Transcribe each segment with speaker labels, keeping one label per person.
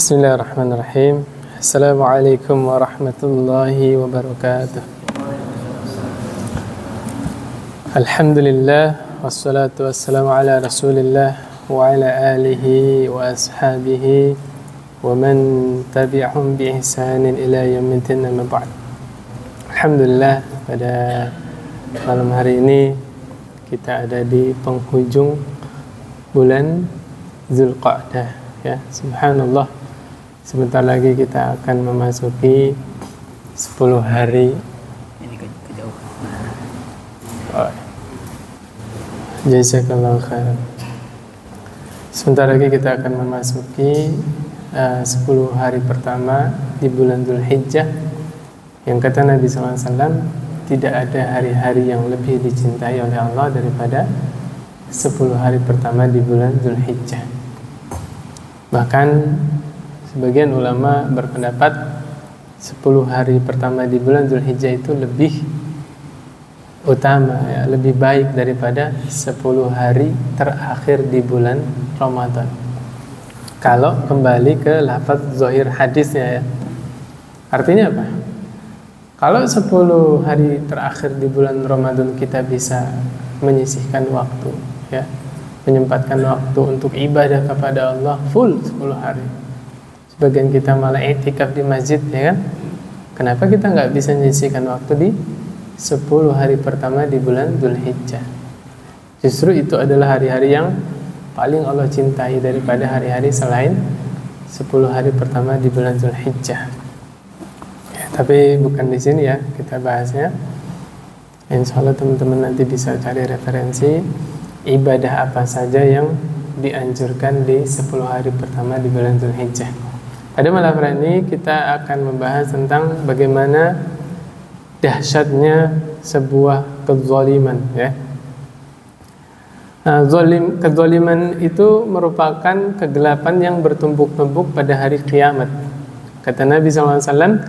Speaker 1: Bismillahirrahmanirrahim. Assalamualaikum warahmatullahi wabarakatuh. Alhamdulillah, wassalatu wassalamu ala rasulillah wa ala alihi wa ashabihi wa man tabi'ahum bi ihsanin ila yaumiddin, amma ba'd. Alhamdulillah, pada malam hari ini kita ada di penghujung bulan Zulqa'dah, ya. Subhanallah, sebentar lagi kita akan memasuki 10 hari.
Speaker 2: Ini kejauhan.
Speaker 1: Jazakallahu khairan. Sebentar lagi kita akan memasuki 10 hari pertama di bulan Dzulhijjah, yang kata Nabi SAW, tidak ada hari-hari yang lebih dicintai oleh Allah daripada 10 hari pertama di bulan Dzulhijjah. Bahkan sebagian ulama berpendapat 10 hari pertama di bulan Dzulhijjah itu lebih utama, ya, lebih baik daripada 10 hari terakhir di bulan Ramadan. Kalau kembali ke lafaz zahir hadisnya, ya. Artinya apa? Kalau 10 hari terakhir di bulan Ramadan kita bisa menyisihkan waktu, ya, menyempatkan waktu untuk ibadah kepada Allah full 10 hari. Sebagian kita malah i'tikaf di masjid, ya kan? Kenapa kita nggak bisa menyisihkan waktu di 10 hari pertama di bulan Dzulhijjah? Justru itu adalah hari-hari yang paling Allah cintai daripada hari-hari selain 10 hari pertama di bulan Dzulhijjah. Ya, tapi bukan di sini ya kita bahasnya. Insya Allah teman-teman nanti bisa cari referensi ibadah apa saja yang dianjurkan di 10 hari pertama di bulan Dzulhijjah. Pada malam hari ini kita akan membahas tentang bagaimana dahsyatnya sebuah kezaliman, ya. Kezaliman itu merupakan kegelapan yang bertumpuk-tumpuk pada hari kiamat. Kata Nabi SAW,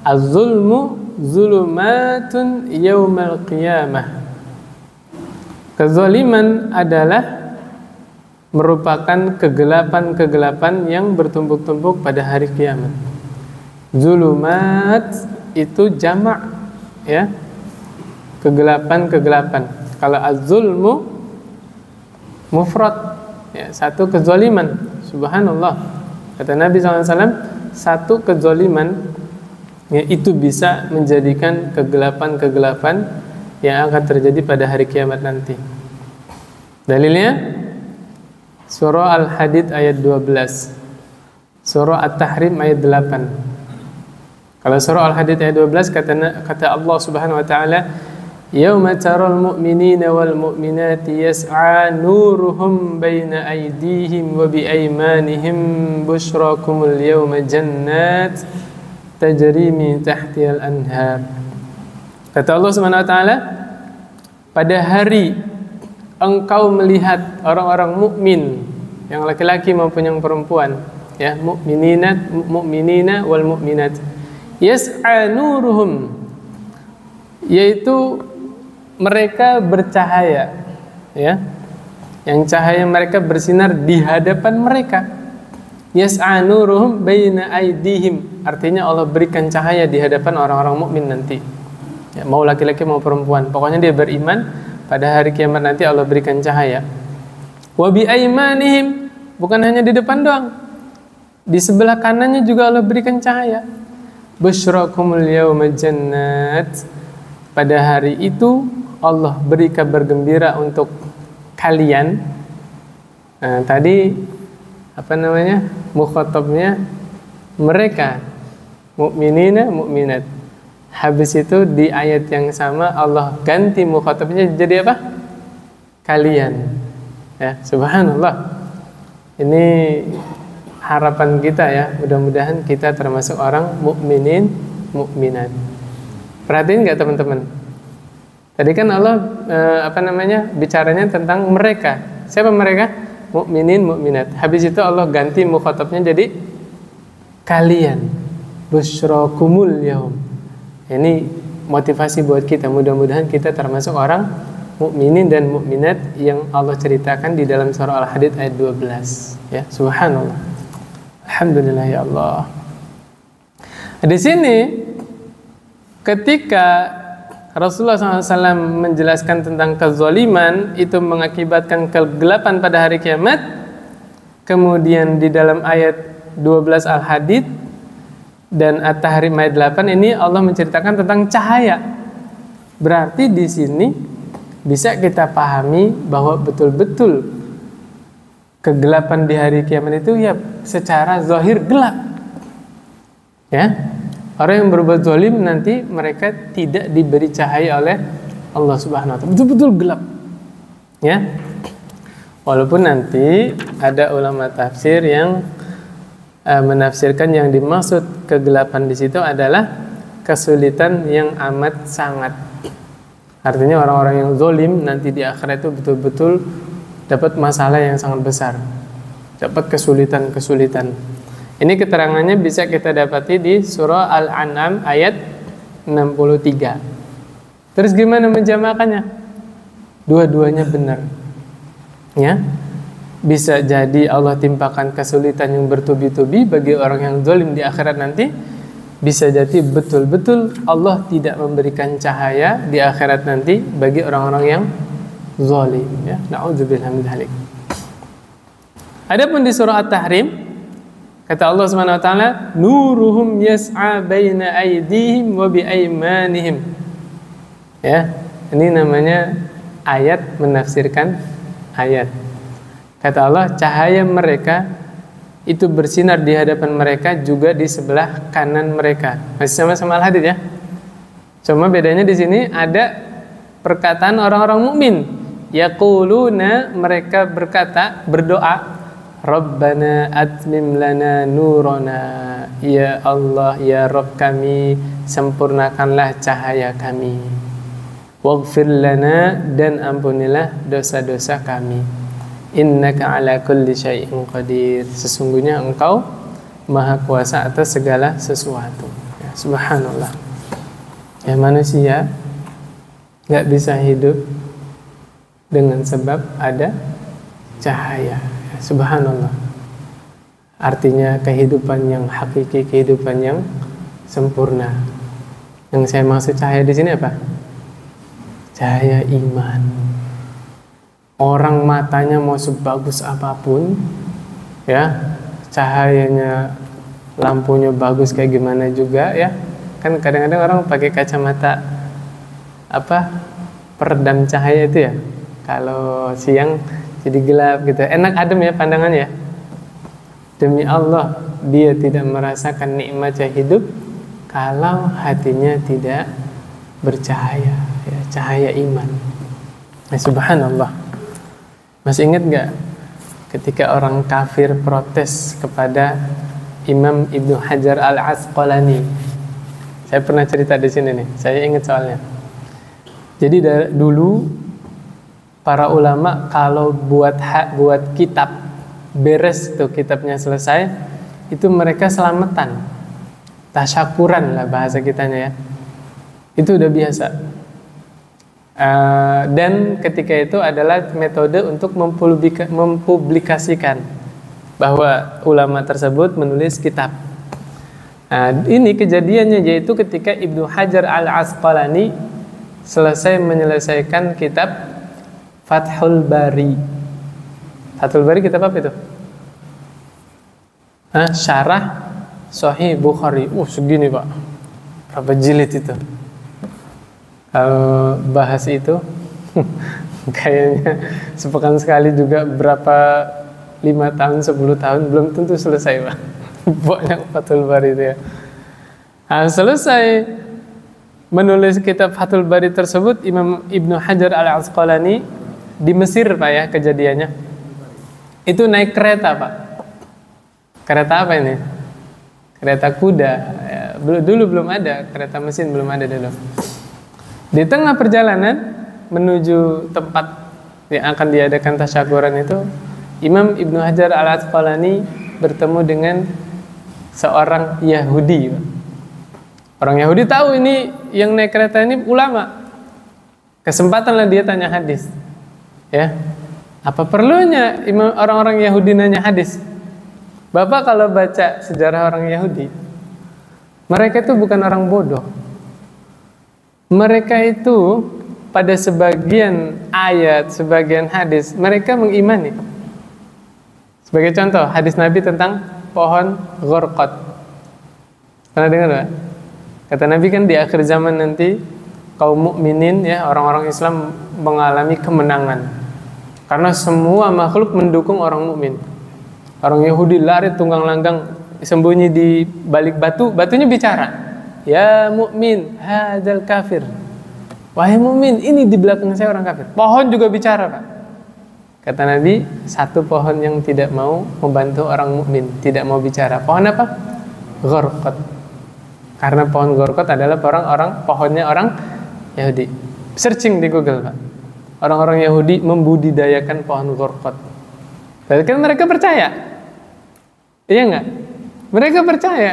Speaker 1: az-zulmu zulumatun yaumal qiyamah. Kezaliman adalah merupakan kegelapan-kegelapan yang bertumpuk-tumpuk pada hari kiamat. Zulumat itu jamak, ya, kegelapan-kegelapan. Kalau az-zulmu mufrad, ya, satu kezaliman. Subhanallah, kata Nabi SAW, satu kezaliman, ya, itu bisa menjadikan kegelapan-kegelapan yang akan terjadi pada hari kiamat nanti. Dalilnya surah Al-Hadid ayat 12, surah At-Tahrim ayat 8. Kalau surah Al-Hadid ayat 12 kata Allah Subhanahu wa taala, yauma taral mu'minina wal mu'minati yas'a nuruhum baina aydihim wa bi aymanihim busyrakumul yawma jannat tajri min tahtihal anhar. Kata Allah Subhanahu wa taala, pada hari engkau melihat orang-orang mukmin, yang laki-laki maupun yang perempuan, ya, mu'minina wal mu'minat, yas'a nuruhum, yaitu mereka bercahaya, ya, yang cahaya mereka bersinar di hadapan mereka. Yas'a nuruhum baina aydihim, artinya Allah berikan cahaya di hadapan orang-orang mukmin nanti, ya, mau laki-laki mau perempuan, pokoknya dia beriman. Pada hari kiamat nanti Allah berikan cahaya. Wa bi aymanihim, bukan hanya di depan doang, di sebelah kanannya juga Allah berikan cahaya. Busyrakumul yawma jannat, pada hari itu Allah beri kabar gembira untuk kalian. Nah, tadi apa namanya? Mukhatabnya mereka mukminina mukminat. Habis itu di ayat yang sama Allah ganti mukhatabnya jadi apa? Kalian. Ya, subhanallah. Ini harapan kita, ya. Mudah-mudahan kita termasuk orang mukminin, mukminat. Perhatiin nggak teman-teman? Tadi kan Allah bicaranya tentang mereka. Siapa mereka? Mukminin, mukminat. Habis itu Allah ganti mukhatabnya jadi kalian. Busyrakumul yaum. Ini motivasi buat kita. Mudah-mudahan kita termasuk orang mukminin dan mukminat yang Allah ceritakan di dalam surah Al-Hadid ayat 12. Ya, subhanallah. Alhamdulillah ya Allah. Di sini ketika Rasulullah SAW menjelaskan tentang kezaliman itu mengakibatkan kegelapan pada hari kiamat, kemudian di dalam ayat 12 Al-Hadid dan At-Tahrim ayat 8 ini Allah menceritakan tentang cahaya. Berarti di sini bisa kita pahami bahwa betul-betul kegelapan di hari kiamat itu ya secara zahir gelap. Ya. Orang yang berbuat zalim nanti mereka tidak diberi cahaya oleh Allah Subhanahu wa taala. Betul-betul gelap. Ya. Walaupun nanti ada ulama tafsir yang menafsirkan yang dimaksud kegelapan di situ adalah kesulitan yang amat sangat. Artinya orang-orang yang zalim nanti di akhirat itu betul-betul dapat masalah yang sangat besar. Dapat kesulitan-kesulitan. Ini keterangannya bisa kita dapati di surah Al-An'am ayat 63. Terus gimana menjamakannya? Dua-duanya benar. Ya. Bisa jadi Allah timpakan kesulitan yang bertubi-tubi bagi orang yang zalim di akhirat nanti. Bisa jadi betul-betul Allah tidak memberikan cahaya di akhirat nanti bagi orang-orang yang zalim, ya. Na'udzubillah min dzalik. Adapun di surah At-Tahrim kata Allah Subhanahu wa taala, nuruhum yas'a baina aydihim wa bi aymanihim. Ya, ini namanya ayat menafsirkan ayat. Kata Allah, cahaya mereka itu bersinar di hadapan mereka juga di sebelah kanan mereka. Masih sama-sama Al-Hadid ya. Cuma bedanya di sini ada perkataan orang-orang mukmin. Yaquluna, mereka berkata, berdoa, Rabbana atmim lana nurana, ya Allah, ya Rabb kami, sempurnakanlah cahaya kami. Waghfir lana, dan ampunilah dosa-dosa kami. Innaka ala kulli syai'in qadir, sesungguhnya engkau maha kuasa atas segala sesuatu. Ya, subhanallah. Ya, manusia gak bisa hidup dengan sebab ada cahaya. Subhanallah. Artinya kehidupan yang hakiki, kehidupan yang sempurna. Yang saya maksud cahaya di sini apa? Cahaya iman. Orang matanya mau sebagus apapun, ya, cahayanya, lampunya bagus kayak gimana juga, ya. Kan kadang-kadang orang pakai kacamata peredam cahaya itu ya. Kalau siang jadi gelap gitu, enak adem ya pandangannya. Demi Allah, dia tidak merasakan nikmatnya hidup kalau hatinya tidak bercahaya, ya, cahaya iman. Ya, subhanallah. Masih ingat gak ketika orang kafir protes kepada Imam Ibnu Hajar Al-Asqalani? Saya pernah cerita di sini nih, saya ingat soalnya. Jadi dulu para ulama kalau buat kitab beres tuh, kitabnya selesai, itu mereka selamatan, tasyakuran lah bahasa kitanya ya. Itu udah biasa. Dan ketika itu adalah metode untuk mempublikasikan bahwa ulama tersebut menulis kitab. Ini kejadiannya yaitu ketika Ibnu Hajar Al-Asqalani selesai menyelesaikan kitab Fathul Bari. Fathul Bari kitab apa itu? Syarah Sahih Bukhari. Segini Pak. Berapa jilid itu? Kalau bahas itu kayaknya sepekan sekali juga, berapa 5 tahun, 10 tahun belum tentu selesai Pak. Banyak Fathul Bari itu ya. Selesai menulis kitab Fathul Bari tersebut, Imam Ibnu Hajar Al-Asqalani di Mesir Pak ya kejadiannya. Itu naik kereta Pak. Kereta apa ini? Kereta kuda ya, dulu belum ada, kereta mesin belum ada dulu. Di tengah perjalanan menuju tempat yang akan diadakan tasyakuran itu, Imam Ibnu Hajar Al-Asqalani bertemu dengan seorang Yahudi Pak. Orang Yahudi tahu ini yang naik kereta ini ulama. Kesempatanlah dia tanya hadis. Ya, apa perlunya orang-orang Yahudi nanya hadis? Bapak kalau baca sejarah orang Yahudi, mereka itu bukan orang bodoh. Mereka itu pada sebagian ayat, sebagian hadis, mereka mengimani. Sebagai contoh, hadis Nabi tentang pohon Ghorqad. Pernah dengar nggak? Kata Nabi kan di akhir zaman nanti kaum mukminin, ya, orang-orang Islam mengalami kemenangan. Karena semua makhluk mendukung orang mukmin. Orang Yahudi lari tunggang langgang sembunyi di balik batu, batunya bicara. Ya mukmin, hadzal kafir. Wahai mukmin, ini di belakang saya orang kafir. Pohon juga bicara, Pak. Kata Nabi, satu pohon yang tidak mau membantu orang mukmin, tidak mau bicara. Pohon apa? Ghorqad. Karena pohon Ghorqad adalah pohonnya orang Yahudi. Searching di Google, Pak. Orang-orang Yahudi membudidayakan pohon Ghorqad. Berarti kan mereka percaya. Iya enggak? Mereka percaya.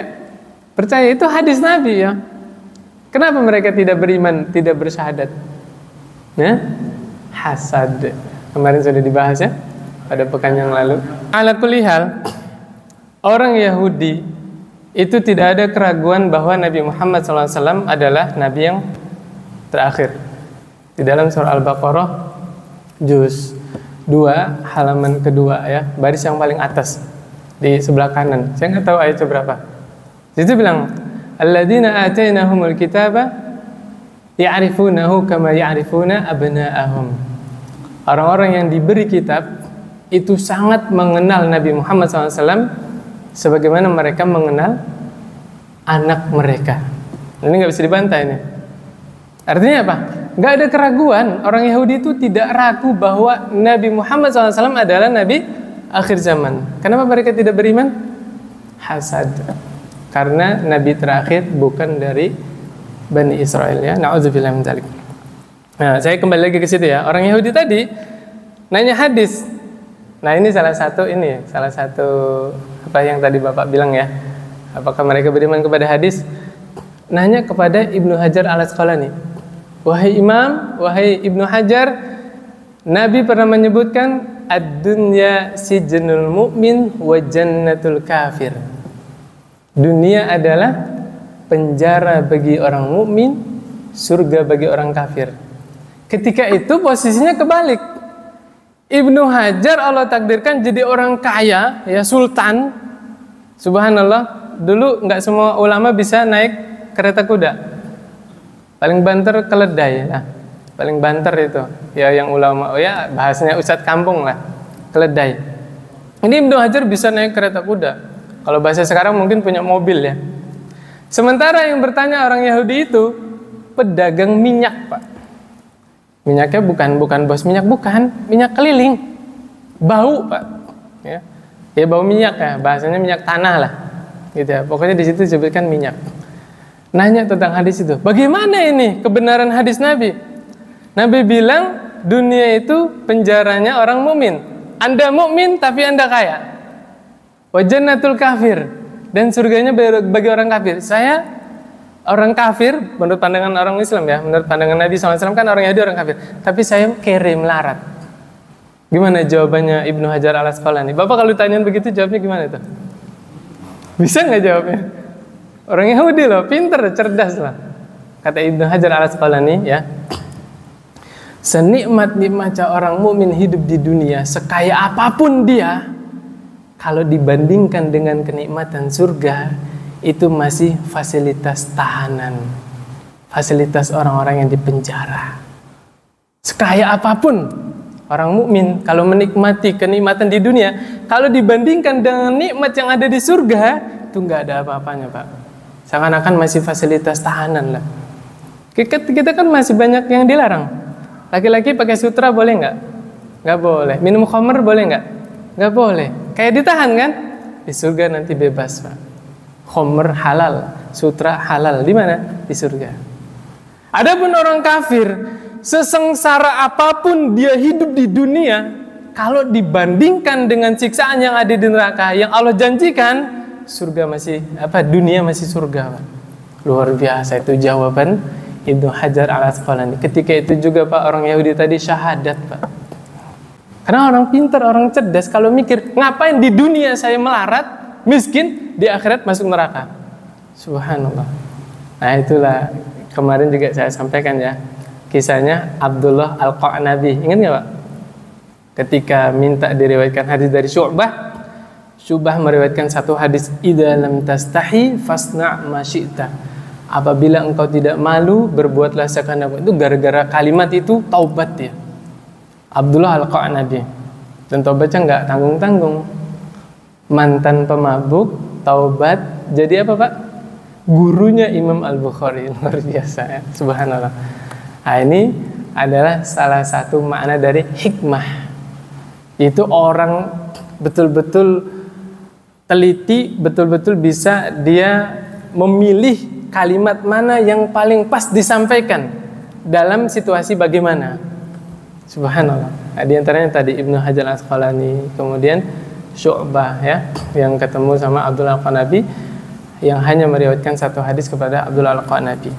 Speaker 1: Percaya itu hadis Nabi, ya. Kenapa mereka tidak beriman, tidak bersyahadat? Ya? Hasad. Kemarin sudah dibahas, ya, pada pekan yang lalu. Ala kulli hal, orang Yahudi itu tidak ada keraguan bahwa Nabi Muhammad SAW adalah Nabi yang terakhir. Di dalam surah Al-Baqarah juz 2 halaman kedua, ya, baris yang paling atas di sebelah kanan. Saya nggak tahu ayatnya berapa. Itu bilang, alladzina atainahumul kitaba ya'rifunahu kama ya'rifuna abna'ahum. Orang-orang yang diberi kitab itu sangat mengenal Nabi Muhammad SAW sebagaimana mereka mengenal anak mereka. Ini nggak bisa dibantah ini. Artinya apa? Nggak ada keraguan. Orang Yahudi itu tidak ragu bahwa Nabi Muhammad SAW adalah Nabi akhir zaman. Kenapa mereka tidak beriman? Hasad. Karena Nabi terakhir bukan dari Bani Israel, ya. Na'udzubillah min dzalik. Nah, saya kembali lagi ke situ, ya. Orang Yahudi tadi nanya hadis. Nah, ini salah satu apa yang tadi Bapak bilang, ya. Apakah mereka beriman kepada hadis? Nanya kepada Ibnu Hajar Al-Asqalani. Wahai Imam, wahai Ibnu Hajar, Nabi pernah menyebutkan ad-dunya sijnul mu'min wa jannatul kafir. Dunia adalah penjara bagi orang mukmin, surga bagi orang kafir. Ketika itu posisinya kebalik. Ibnu Hajar Allah takdirkan jadi orang kaya, ya, sultan. Subhanallah, dulu nggak semua ulama bisa naik kereta kuda. Paling banter keledai, ya. Paling banter itu, ya, yang ulama, ya, bahasanya ustadz kampung lah, keledai. Ini Ibnu Hajar bisa naik kereta kuda. Kalau bahasa sekarang mungkin punya mobil, ya. Sementara yang bertanya orang Yahudi itu pedagang minyak, Pak. Minyaknya bukan bos minyak, bukan minyak keliling, bau, Pak. Ya, ya, bau minyak, ya, bahasanya minyak tanah lah, gitu, ya. Pokoknya di situ disebutkan minyak. Nanya tentang hadis itu, bagaimana ini kebenaran hadis Nabi? Nabi bilang dunia itu penjaranya orang mukmin. Anda mukmin tapi Anda kaya. Wa jannatul kafir, dan surganya bagi orang kafir. Saya orang kafir menurut pandangan orang Islam, ya, menurut pandangan Nabi SAW kan orang Yahudi orang kafir. Tapi saya kere, melarat. Gimana jawabannya Ibnu Hajar Al-Asqalani? Bapak kalau ditanyain begitu jawabnya gimana itu? Bisa nggak jawabnya? Orang Yahudi loh, pinter, cerdas lah. Kata Ibnu Hajar Al-Asqalani, ya, senikmat-nikmatnya orang mukmin hidup di dunia, sekaya apapun dia, kalau dibandingkan dengan kenikmatan surga, itu masih fasilitas tahanan, fasilitas orang-orang yang dipenjara. Sekaya apapun orang mukmin, kalau menikmati kenikmatan di dunia, kalau dibandingkan dengan nikmat yang ada di surga, itu nggak ada apa-apanya, Pak. Seakan-akan masih fasilitas tahanan lah. Kita kan masih banyak yang dilarang. Laki-laki pakai sutra boleh nggak? Nggak boleh. Minum khamr boleh nggak? Nggak boleh. Kayak ditahan kan? Di surga nanti bebas, Pak. Khamr halal, sutra halal. Di mana? Di surga. Adapun orang kafir, sesengsara apapun dia hidup di dunia, kalau dibandingkan dengan siksaan yang ada di neraka yang Allah janjikan, surga masih dunia masih surga, Pak. Luar biasa itu jawaban Ibnu Hajar Al-Asqalani. Ketika itu juga, Pak, orang Yahudi tadi syahadat, Pak. Karena orang pintar, orang cerdas, kalau mikir, ngapain di dunia saya melarat, miskin, di akhirat masuk neraka. Subhanallah. Nah itulah kemarin juga saya sampaikan ya, kisahnya Abdullah Al-Qa'nabi. Ingat nggak Pak? Ketika minta diriwayatkan hadis dari Syu'bah meriwayatkan satu hadis, idza lam tastahi fasna' ma syi'ta. Apabila engkau tidak malu, berbuatlah sekehendak. Itu gara-gara kalimat itu taubat dia. Abdullah Al-Qa'nabi. Dan taubatnya nggak tanggung-tanggung. Mantan pemabuk, taubat, jadi apa Pak? Gurunya Imam Al-Bukhari. Luar biasa ya, subhanallah. Nah ini adalah salah satu makna dari hikmah. Itu orang betul-betul teliti, betul-betul bisa dia memilih kalimat mana yang paling pas disampaikan dalam situasi bagaimana. Subhanallah. Nah, di antaranya tadi Ibnu Hajar Al-Asqalani, kemudian Syu'bah ya, yang ketemu sama Abdullah Al-Qa'nabi, yang hanya meriwayatkan satu hadis kepada Abdullah Al-Qa'nabi.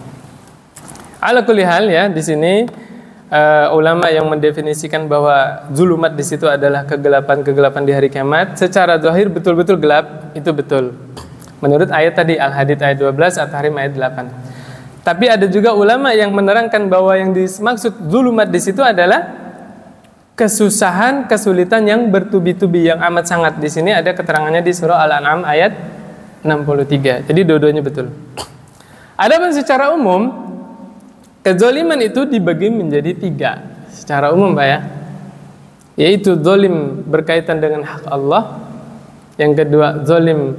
Speaker 1: Ala kulli hal ya, di sini ulama yang mendefinisikan bahwa zulumat di situ adalah kegelapan-kegelapan di hari kiamat. Secara zahir betul-betul gelap, itu betul. Menurut ayat tadi Al-Hadid ayat 12, At-Tahrim ayat 8. Tapi ada juga ulama yang menerangkan bahwa yang dimaksud zulumat di situ adalah kesusahan, kesulitan yang bertubi-tubi, yang amat sangat. Di sini ada keterangannya di surah Al-An'am ayat 63. Jadi dua-duanya betul. Adapun secara umum, kezaliman itu dibagi menjadi 3 secara umum Pak ya. Yaitu zalim berkaitan dengan hak Allah, yang kedua zalim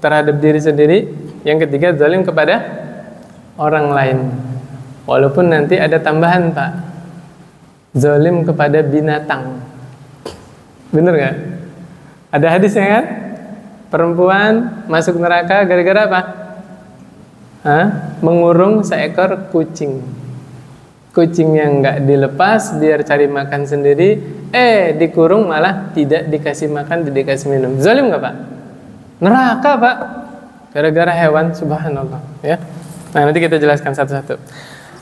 Speaker 1: terhadap diri sendiri, yang ketiga zalim kepada orang lain. Walaupun nanti ada tambahan Pak, zalim kepada binatang. Bener gak? Ada hadisnya kan? Perempuan masuk neraka gara-gara apa? Mengurung seekor kucing. Kucing yang nggak dilepas biar cari makan sendiri, dikurung malah tidak dikasih makan, tidak dikasih minum. Zalim nggak Pak? Neraka Pak, gara-gara hewan. Subhanallah ya. Nah nanti kita jelaskan satu-satu.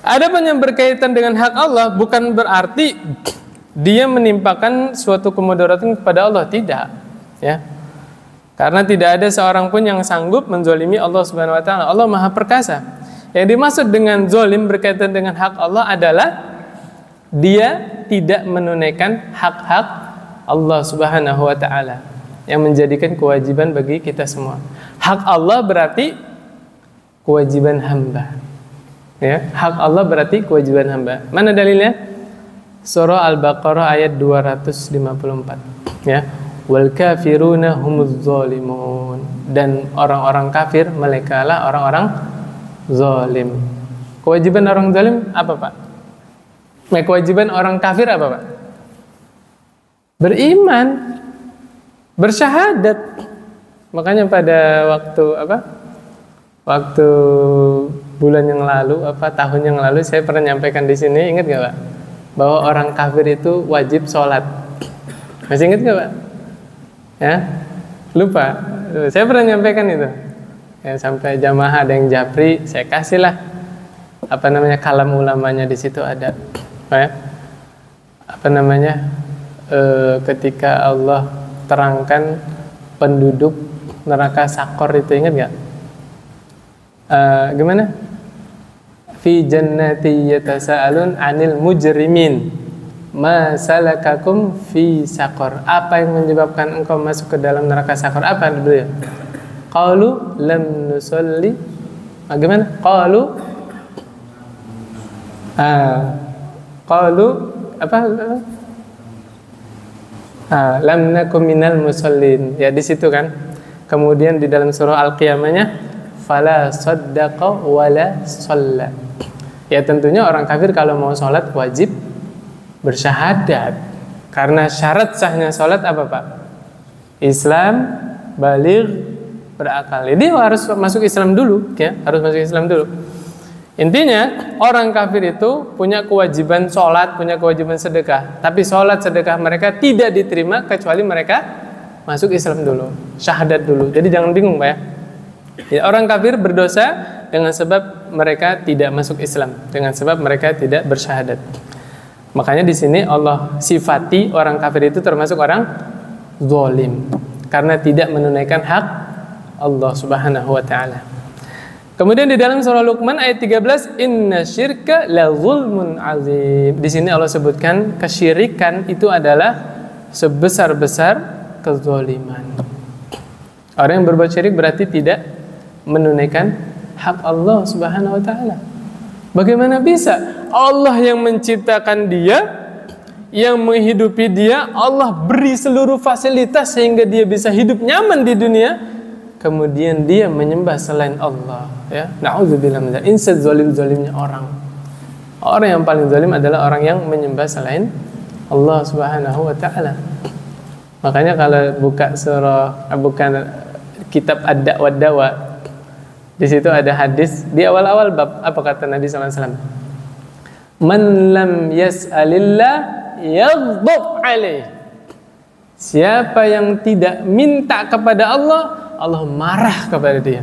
Speaker 1: Adapun yang berkaitan dengan hak Allah bukan berarti dia menimpakan suatu kemudaratan kepada Allah, tidak ya. Karena tidak ada seorang pun yang sanggup menzolimi Allah Subhanahu wa taala. Allah Maha Perkasa. Yang dimaksud dengan zolim berkaitan dengan hak Allah adalah dia tidak menunaikan hak-hak Allah Subhanahu wa taala yang menjadikan kewajiban bagi kita semua. Hak Allah berarti kewajiban hamba. Ya, hak Allah berarti kewajiban hamba. Mana dalilnya? Surah Al-Baqarah ayat 254. Ya. Wal kafiruna humuz zalimun, dan orang-orang kafir mereka lah orang-orang zalim. Kewajiban orang zalim apa Pak? Kewajiban orang kafir apa Pak? Beriman, bersyahadat. Makanya pada waktu bulan yang lalu, tahun yang lalu saya pernah nyampaikan di sini, ingat nggak Pak? Bahwa orang kafir itu wajib sholat. Masih ingat nggak Pak? Ya, lupa. Saya pernah nyampaikan itu. Ya, sampai jamaah ada yang japri, saya kasihlah kalam ulamanya di situ ada. Ya. Ketika Allah terangkan penduduk neraka Sakor itu, ingat nggak? Gimana? Fi jannati yatasaalun 'anil mujrimin. Ma salakakum fi Sakor. Apa yang menyebabkan engkau masuk ke dalam neraka Sakor? Apa beliau? Qalu lam nusalli. Gimana? Qalu apa? Lam nakum minal musallin. Ya di situ kan. Kemudian di dalam surah Al-Qiyamahnya fala saddaqa wala shalla. Ya tentunya orang kafir kalau mau sholat wajib bersyahadat. Karena syarat sahnya sholat apa Pak? Islam, baligh, berakal. Jadi harus masuk Islam dulu ya, harus masuk Islam dulu. Intinya orang kafir itu punya kewajiban sholat, punya kewajiban sedekah. Tapi sholat sedekah mereka tidak diterima kecuali mereka masuk Islam dulu, syahadat dulu. Jadi jangan bingung Pak ya. Ya, orang kafir berdosa dengan sebab mereka tidak masuk Islam, dengan sebab mereka tidak bersyahadat. Makanya di sini Allah sifati orang kafir itu termasuk orang zalim karena tidak menunaikan hak Allah Subhanahu wa taala. Kemudian di dalam surah Luqman ayat 13, inna syirka la zulmun azim. Di sini Allah sebutkan kesyirikan itu adalah sebesar-besar kezaliman. Orang yang berbuat syirik berarti tidak menunaikan hak Allah Subhanahu wa taala. Bagaimana bisa Allah yang menciptakan dia, yang menghidupi dia, Allah beri seluruh fasilitas sehingga dia bisa hidup nyaman di dunia, kemudian dia menyembah selain Allah, ya. Na'udzubillah min dzalik. Insad zalim-zalimnya orang. Orang yang paling zalim adalah orang yang menyembah selain Allah Subhanahu wa taala. Makanya kalau buka kitab Ad-Da'wa Dawa, di situ ada hadis di awal-awal bab, apa kata Nabi sallallahu alaihi wasallam? Man lam yas'alillah yaghdab alaih. Siapa yang tidak minta kepada Allah, Allah marah kepada dia.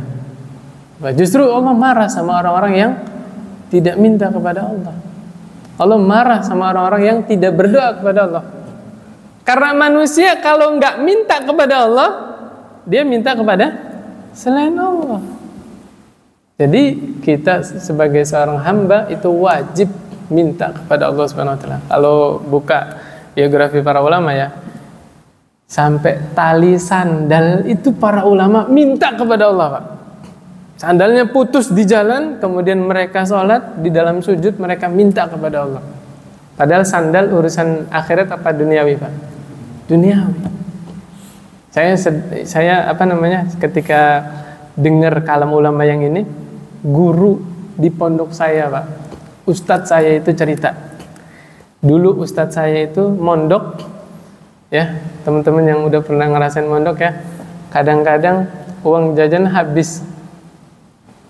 Speaker 1: Justru Allah marah sama orang-orang yang tidak minta kepada Allah. Allah marah sama orang-orang yang tidak berdoa kepada Allah. Karena manusia kalau nggak minta kepada Allah, dia minta kepada selain Allah. Jadi kita sebagai seorang hamba itu wajib minta kepada Allah Subhanahu wa taala. Kalau buka biografi para ulama ya, sampai tali sandal itu para ulama minta kepada Allah, Pak. Sandalnya putus di jalan, kemudian mereka sholat di dalam sujud, mereka minta kepada Allah. Padahal sandal urusan akhirat apa duniawi, Pak? Duniawi. Saya ketika dengar kalam ulama yang ini, guru di pondok saya, Pak, ustadz saya itu cerita. Dulu ustadz saya itu mondok, ya, teman-teman yang udah pernah ngerasain mondok ya, kadang-kadang uang jajan habis,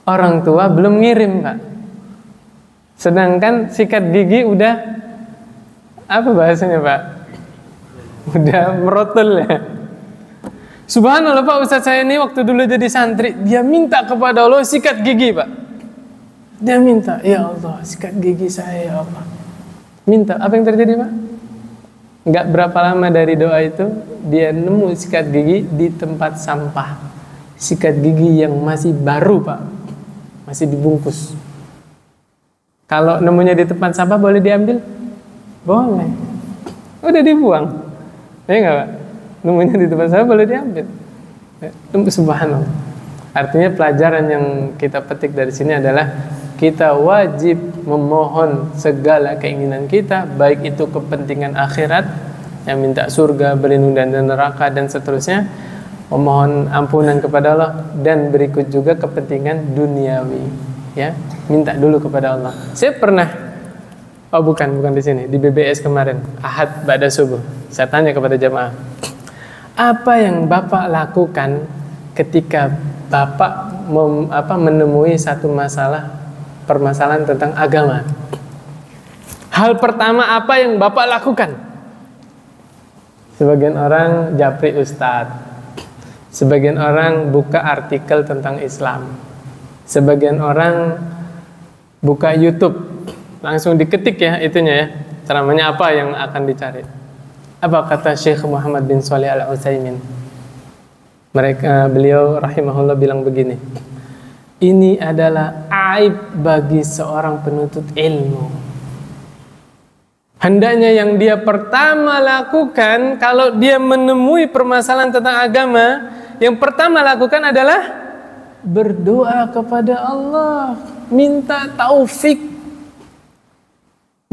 Speaker 1: orang tua belum ngirim, Pak. Sedangkan sikat gigi udah, apa bahasanya, Pak? Udah merotul ya. Subhanallah, Pak, ustadz saya ini waktu dulu jadi santri, dia minta kepada Allah sikat gigi, Pak. Dia minta, ya Allah, sikat gigi saya, ya Allah. Minta, apa yang terjadi, Pak? Nggak berapa lama dari doa itu, dia nemu sikat gigi di tempat sampah. Sikat gigi yang masih baru, Pak, masih dibungkus. Kalau nemunya di tempat sampah boleh diambil? Boleh. Udah dibuang. Ya nggak, Pak? Nemunya di tempat sampah boleh diambil. Subhanallah. Artinya pelajaran yang kita petik dari sini adalah kita wajib memohon segala keinginan kita, baik itu kepentingan akhirat, yang minta surga, berlindung dari neraka dan seterusnya, memohon ampunan kepada Allah, dan berikut juga kepentingan duniawi, ya, minta dulu kepada Allah. Saya pernah, bukan di sini, di BBS kemarin, Ahad ba'da subuh, saya tanya kepada jamaah, apa yang Bapak lakukan ketika Bapak menemui satu permasalahan tentang agama? Hal pertama apa yang Bapak lakukan? Sebagian orang japri ustadz, sebagian orang buka artikel tentang Islam, sebagian orang buka YouTube, langsung diketik ya itunya ya, ceramahnya apa yang akan dicari. Apa kata Syekh Muhammad bin Shalih Al-Utsaimin? Beliau rahimahullah bilang begini, ini adalah aib bagi seorang penuntut ilmu. Hendaknya yang dia pertama lakukan kalau dia menemui permasalahan tentang agama, yang pertama lakukan adalah berdoa kepada Allah, minta taufik,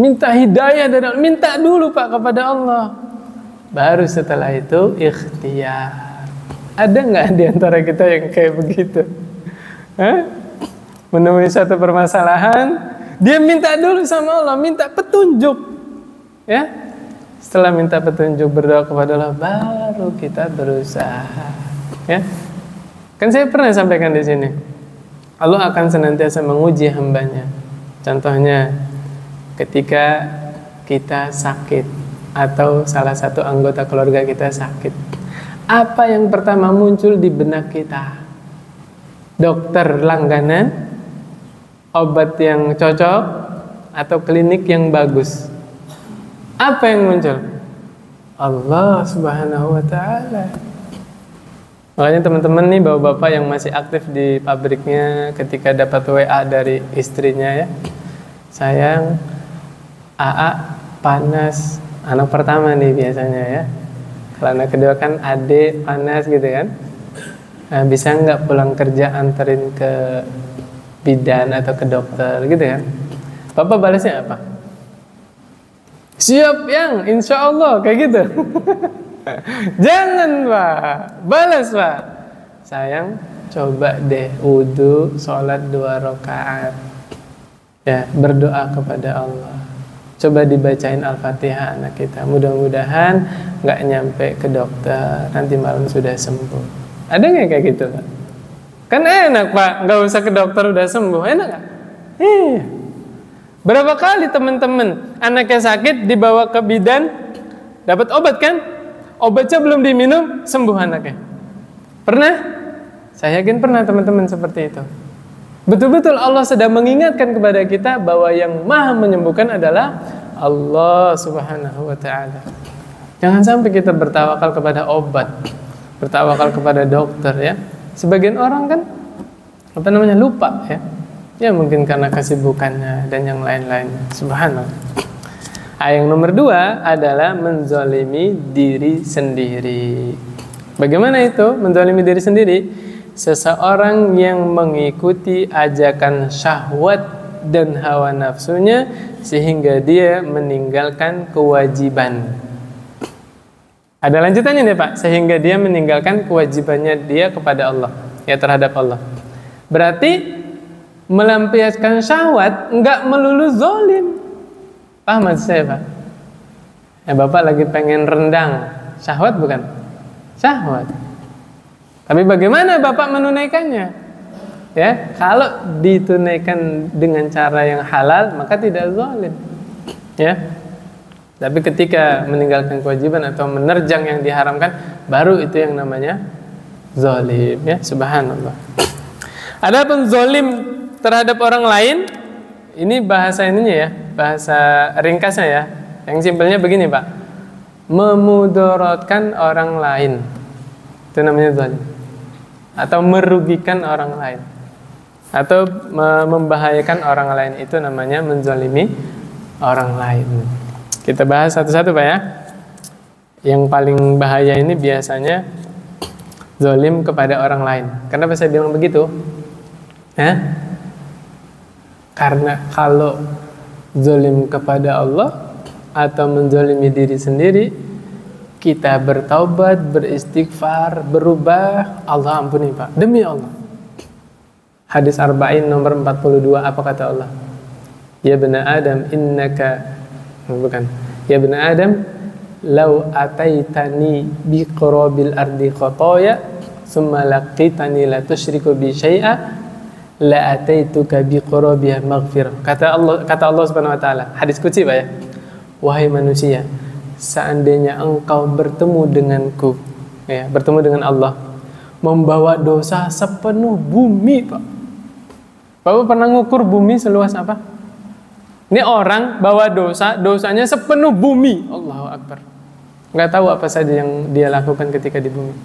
Speaker 1: minta hidayah dari Allah, minta dulu, Pak, kepada Allah. Baru setelah itu ikhtiar. Ada nggak di antara kita yang kayak begitu? Menemui satu permasalahan, dia minta dulu sama Allah, minta petunjuk, ya. Setelah minta petunjuk, berdoa kepada Allah, baru kita berusaha, ya. Kan saya pernah sampaikan di sini, Allah akan senantiasa menguji hambanya. Contohnya, ketika kita sakit atau salah satu anggota keluarga kita sakit, apa yang pertama muncul di benak kita? Dokter langganan, obat yang cocok, atau klinik yang bagus? Apa yang muncul? Allah Subhanahu wa ta'ala. Makanya teman-teman nih, bapak-bapak yang masih aktif di pabriknya, ketika dapat WA dari istrinya ya, sayang, AA panas, anak pertama nih biasanya ya. Kalau anak kedua kan adik panas gitu kan. Nah, bisa nggak pulang kerja anterin ke bidan atau ke dokter gitu kan. Bapak balasnya apa? Siap yang, insya Allah, kayak gitu. Jangan Pak, balas Pak. Sayang, coba deh wudu, sholat 2 rakaat. Ya, berdoa kepada Allah. Coba dibacain Al-Fatihah anak kita. Mudah-mudahan nggak nyampe ke dokter, nanti malam sudah sembuh. Ada nggak kayak gitu Pak? Kan enak Pak, nggak usah ke dokter udah sembuh, enak nggak? Iya. Berapa kali teman-teman anaknya sakit dibawa ke bidan, dapat obat kan? Obatnya belum diminum, sembuh anaknya. Pernah? Saya yakin pernah teman-teman seperti itu. Betul-betul Allah sedang mengingatkan kepada kita bahwa yang maha menyembuhkan adalah Allah Subhanahu wa ta'ala. Jangan sampai kita bertawakal kepada obat, bertawakal kepada dokter ya. Sebagian orang kan lupa ya. Ya mungkin karena kesibukannya dan yang lain-lain. Subhanallah. Yang nomor 2 adalah menzalimi diri sendiri. Bagaimana itu menzalimi diri sendiri? Seseorang yang mengikuti ajakan syahwat dan hawa nafsunya sehingga dia meninggalkan kewajiban. Ada lanjutannya nih Pak, sehingga dia meninggalkan kewajibannya dia kepada Allah, ya terhadap Allah. Berarti melampiaskan syahwat enggak melulu zalim. Paham maksud saya Pak? Ya Bapak lagi pengen rendang, syahwat bukan? Syahwat. Tapi bagaimana Bapak menunaikannya? Ya, kalau ditunaikan dengan cara yang halal maka tidak zalim. Ya. Tapi ketika meninggalkan kewajiban atau menerjang yang diharamkan, baru itu yang namanya zalim ya, subhanallah. Adapun zalim terhadap orang lain, ini bahasa ininya ya, bahasa ringkasnya ya. Yang simpelnya begini Pak, memudaratkan orang lain, itu namanya zalim. Atau merugikan orang lain, atau membahayakan orang lain, itu namanya menzalimi orang lain. Kita bahas satu-satu Pak ya. Yang paling bahaya ini biasanya zalim kepada orang lain. Kenapa saya bilang begitu? Ya? Karena kalau zalim kepada Allah atau menzalimi diri sendiri, kita bertaubat, beristighfar, berubah, Allah ampuni Pak. Demi Allah. Hadis Arba'in nomor 42, apa kata Allah? Ya bani Adam innaka, bukan, ya bani Adam law ataitani bi qurabil ardi khataya summa laqitani la tusyriku bi syai'a la ataituka bi qurabiha maghfirah. Kata Allah Subhanahu wa taala, hadis qudsi Pak ya. Wahai manusia, seandainya engkau bertemu denganku, ya, bertemu dengan Allah, membawa dosa sepenuh bumi Pak. Bapak pernah ngukur bumi seluas apa? Ini orang bawa dosa, dosanya sepenuh bumi. Allahu Akbar. Nggak tahu apa saja yang dia lakukan ketika di bumi.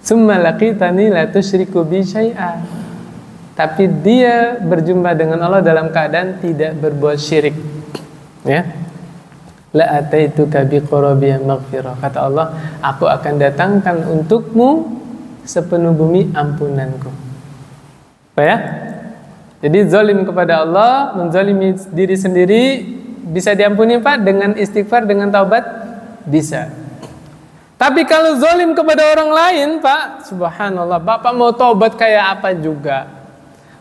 Speaker 1: Summa laqitani la tusyriku bi syai'a. Tapi dia berjumpa dengan Allah dalam keadaan tidak berbuat syirik. Ya. La ataituka bi qurabiha maghfirah. Kata Allah, aku akan datangkan untukmu sepenuh bumi ampunanku. Apa ya? Jadi zalim kepada Allah, menzalimi diri sendiri bisa diampuni Pak dengan istighfar, dengan taubat? Bisa. Tapi kalau zalim kepada orang lain Pak, subhanallah, Bapak mau taubat kayak apa juga,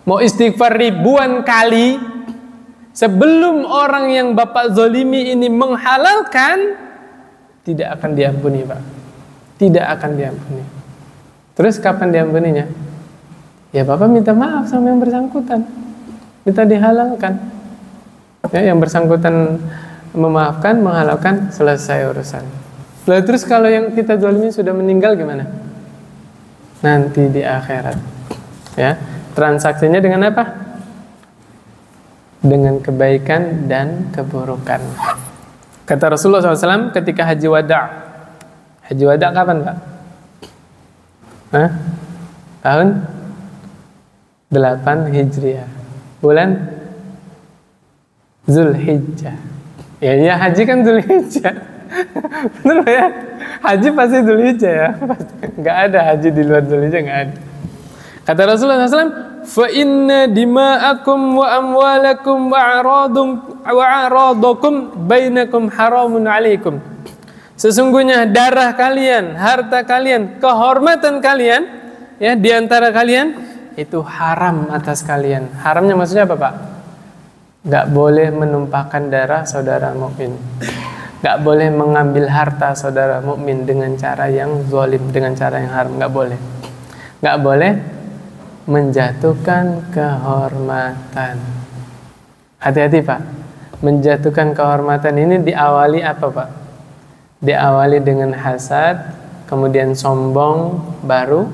Speaker 1: mau istighfar ribuan kali, sebelum orang yang Bapak zalimi ini menghalalkan, tidak akan diampuni Pak. Tidak akan diampuni. Terus kapan diampuninya? Ya Bapak minta maaf sama yang bersangkutan, minta dihalalkan. Ya, yang bersangkutan memaafkan, menghalalkan, selesai urusan. Lalu terus kalau yang kita zalimi sudah meninggal gimana? Nanti di akhirat. Ya, transaksinya dengan apa? Dengan kebaikan dan keburukan. Kata Rasulullah SAW ketika haji wada'. Haji wada' kapan Pak? Hah? Tahun 8 Hijriah. Bulan Zulhijjah. Ya haji kan Zulhijjah. Bener ya? Haji pasti Zulhijjah ya. Nggak ada haji di luar Zulhijjah, nggak ada. Kata Rasulullah SAW, fa inna dima'akum wa amwalakum wa a'radakum bainakum haramun alaikum. Sesungguhnya darah kalian, harta kalian, kehormatan kalian, ya di antara kalian itu haram atas kalian. Haramnya maksudnya apa, Pak? Nggak boleh menumpahkan darah saudara mukmin. Nggak boleh mengambil harta saudara mukmin dengan cara yang zalim, dengan cara yang haram. Nggak boleh. Nggak boleh menjatuhkan kehormatan. Hati-hati, Pak. Menjatuhkan kehormatan ini diawali apa, Pak? Diawali dengan hasad, kemudian sombong, baru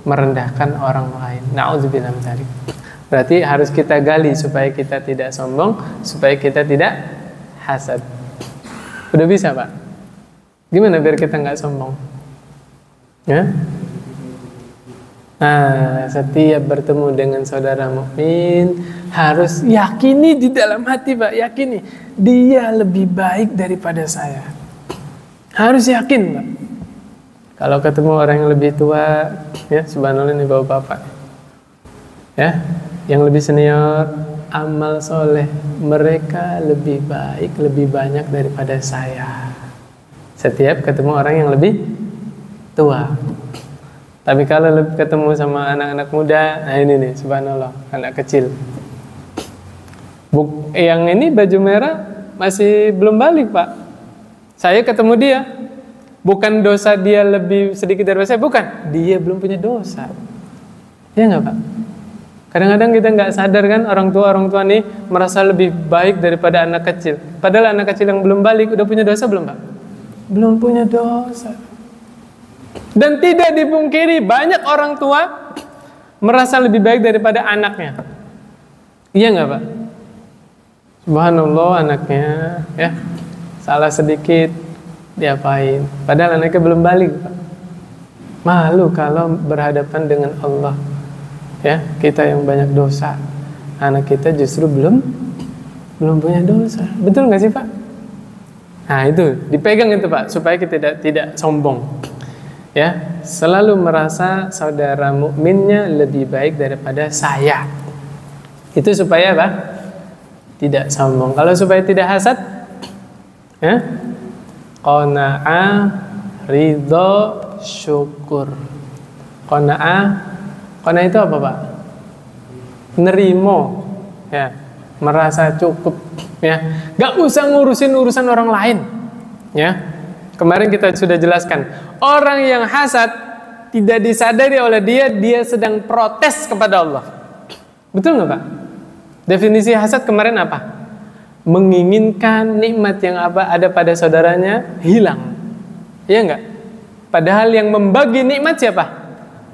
Speaker 1: merendahkan orang lain. Na'udzubillah min dzalik. Berarti harus kita gali supaya kita tidak sombong, supaya kita tidak hasad. Udah bisa, Pak? Gimana biar kita nggak sombong? Ya? Nah, setiap bertemu dengan saudara mukmin harus yakini di dalam hati, Pak, yakini dia lebih baik daripada saya. Harus yakin, Pak. Kalau ketemu orang yang lebih tua, ya subhanallah ini bapak-bapak, ya, yang lebih senior, amal soleh mereka lebih baik, lebih banyak daripada saya. Setiap ketemu orang yang lebih tua. Tapi kalau ketemu sama anak-anak muda, nah ini nih, subhanallah, anak kecil. Yang ini baju merah masih belum balik, Pak. Saya ketemu dia, bukan dosa dia lebih sedikit dari saya, bukan. Dia belum punya dosa. Iya nggak, Pak? Kadang-kadang kita nggak sadar kan, orang tua nih merasa lebih baik daripada anak kecil. Padahal anak kecil yang belum balik udah punya dosa belum, Pak? Belum punya dosa. Dan tidak dipungkiri banyak orang tua merasa lebih baik daripada anaknya. Iya nggak, Pak? Subhanallah, anaknya ya salah sedikit diapain, padahal anaknya belum balik, Pak. Malu kalau berhadapan dengan Allah. Ya, kita yang banyak dosa, anak kita justru belum punya dosa. Betul nggak sih, Pak? Nah, itu dipegang itu, Pak, supaya kita tidak sombong. Ya, selalu merasa saudara mukminnya lebih baik daripada saya. Itu supaya apa? Tidak sombong. Kalau supaya tidak hasad, ya, qanaah, ridho, syukur. Qanaah itu apa, Pak? Nerimo, ya, merasa cukup, ya, nggak usah ngurusin urusan orang lain, ya. Kemarin kita sudah jelaskan, orang yang hasad tidak disadari oleh dia sedang protes kepada Allah. Betul nggak, Pak? Definisi hasad kemarin apa? Menginginkan nikmat yang ada pada saudaranya hilang, iya nggak? Padahal yang membagi nikmat siapa?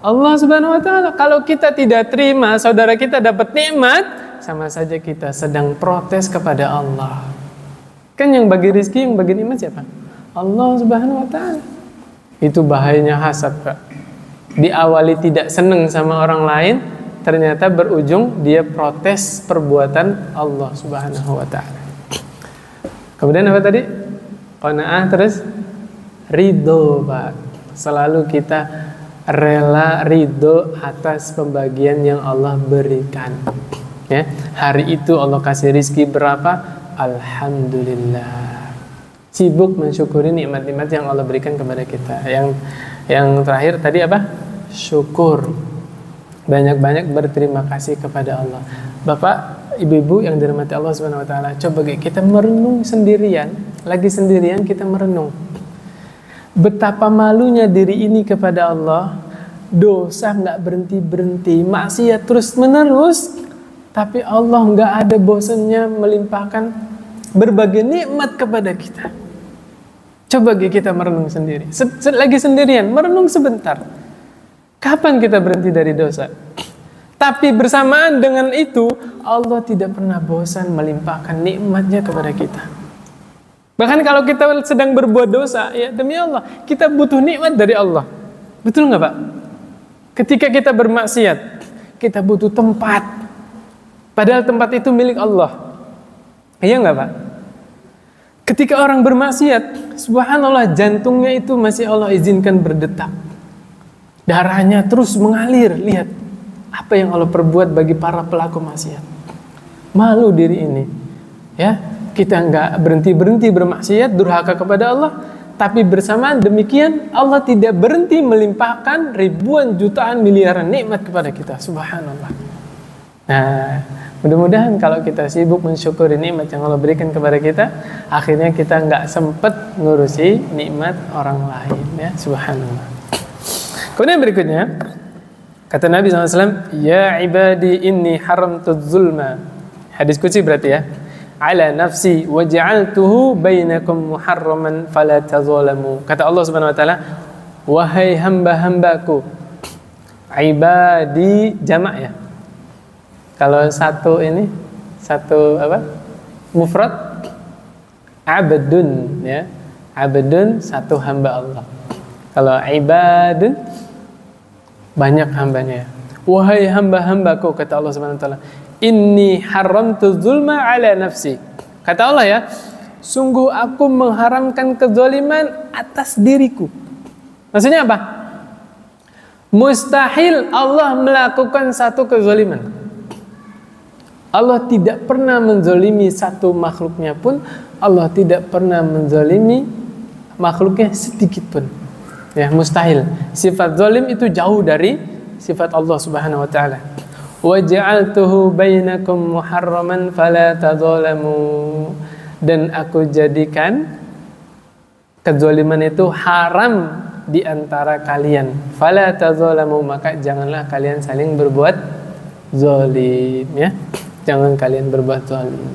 Speaker 1: Allah Subhanahu Wa Taala. Kalau kita tidak terima saudara kita dapat nikmat, sama saja kita sedang protes kepada Allah. Kan yang bagi rezeki, yang bagi nikmat siapa? Allah Subhanahu Wa Taala. Itu bahayanya hasad, Pak. Diawali tidak senang sama orang lain, ternyata berujung dia protes perbuatan Allah Subhanahu Wa Taala. Kemudian apa tadi? Qanaah, terus ridho, Pak. Selalu kita rela ridho atas pembagian yang Allah berikan. Ya, hari itu Allah kasih rizki berapa? Alhamdulillah. Sibuk mensyukuri nikmat-nikmat yang Allah berikan kepada kita. Yang terakhir tadi apa? Syukur. Banyak-banyak berterima kasih kepada Allah. Bapak, ibu-ibu yang dirahmati Allah Subhanahu Wa Taala, coba kita merenung sendirian. Lagi sendirian kita merenung. Betapa malunya diri ini kepada Allah. Dosa nggak berhenti-berhenti, maksiat terus menerus, tapi Allah nggak ada bosannya melimpahkan berbagai nikmat kepada kita. Coba kita merenung sendiri. Lagi sendirian, merenung sebentar. Kapan kita berhenti dari dosa? Tapi bersamaan dengan itu, Allah tidak pernah bosan melimpahkan nikmatnya kepada kita. Bahkan kalau kita sedang berbuat dosa, ya demi Allah, kita butuh nikmat dari Allah. Betul nggak, Pak? Ketika kita bermaksiat, kita butuh tempat. Padahal tempat itu milik Allah. Iya nggak Pak? Ketika orang bermaksiat, subhanallah, jantungnya itu masih Allah izinkan berdetak. Darahnya terus mengalir. Lihat apa yang Allah perbuat bagi para pelaku maksiat. Malu diri ini. Ya, kita nggak berhenti bermaksiat, durhaka kepada Allah. Tapi bersamaan demikian Allah tidak berhenti melimpahkan ribuan jutaan miliaran nikmat kepada kita. Subhanallah. Nah, mudah-mudahan kalau kita sibuk mensyukuri nikmat yang Allah berikan kepada kita, akhirnya kita nggak sempat ngurusi nikmat orang lain. Ya, subhanallah. Kemudian berikutnya kata Nabi SAW, ya ibadi inni haramtu zulma. Hadis qudsi berarti ya. Ala nafsi wa ja'altuhu bainakum muharraman fala tazalamu. Kata Allah Subhanahu wa taala, wahai hamba-hambaku. Ibadi jamak ya. Kalau satu apa? Mufrad abdun ya. Abdun satu hamba Allah. Kalau ibadun banyak hambanya. Wahai hamba-hambaku, kata Allah Subhanahu wa taala, inni haramtu zulma ala nafsi. Kata Allah ya, sungguh aku mengharamkan kezaliman atas diriku. Maksudnya apa? Mustahil Allah melakukan satu kezaliman. Allah tidak pernah menzalimi satu makhluknya pun. Allah tidak pernah menzalimi makhluknya sedikit pun. Ya, mustahil. Sifat zalim itu jauh dari sifat Allah Subhanahu wa taala. Wa ja'altuhu bainakum muharraman fala tadzalamu. Dan aku jadikan kezaliman itu haram di antara kalian. Fala tadzalamu, maka janganlah kalian saling berbuat zalim ya. Jangan kalian berbuat zalim.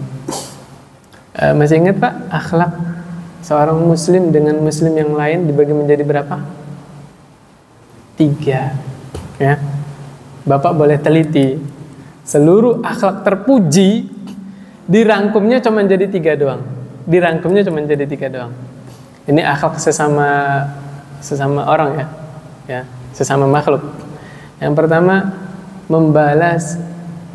Speaker 1: Masih ingat Pak, akhlak seorang muslim dengan muslim yang lain dibagi menjadi berapa? 3 ya. Bapak boleh teliti. Seluruh akhlak terpuji dirangkumnya cuma jadi 3 doang. Dirangkumnya cuma jadi 3 doang. Ini akhlak sesama orang ya. Ya, sesama makhluk. Yang pertama, membalas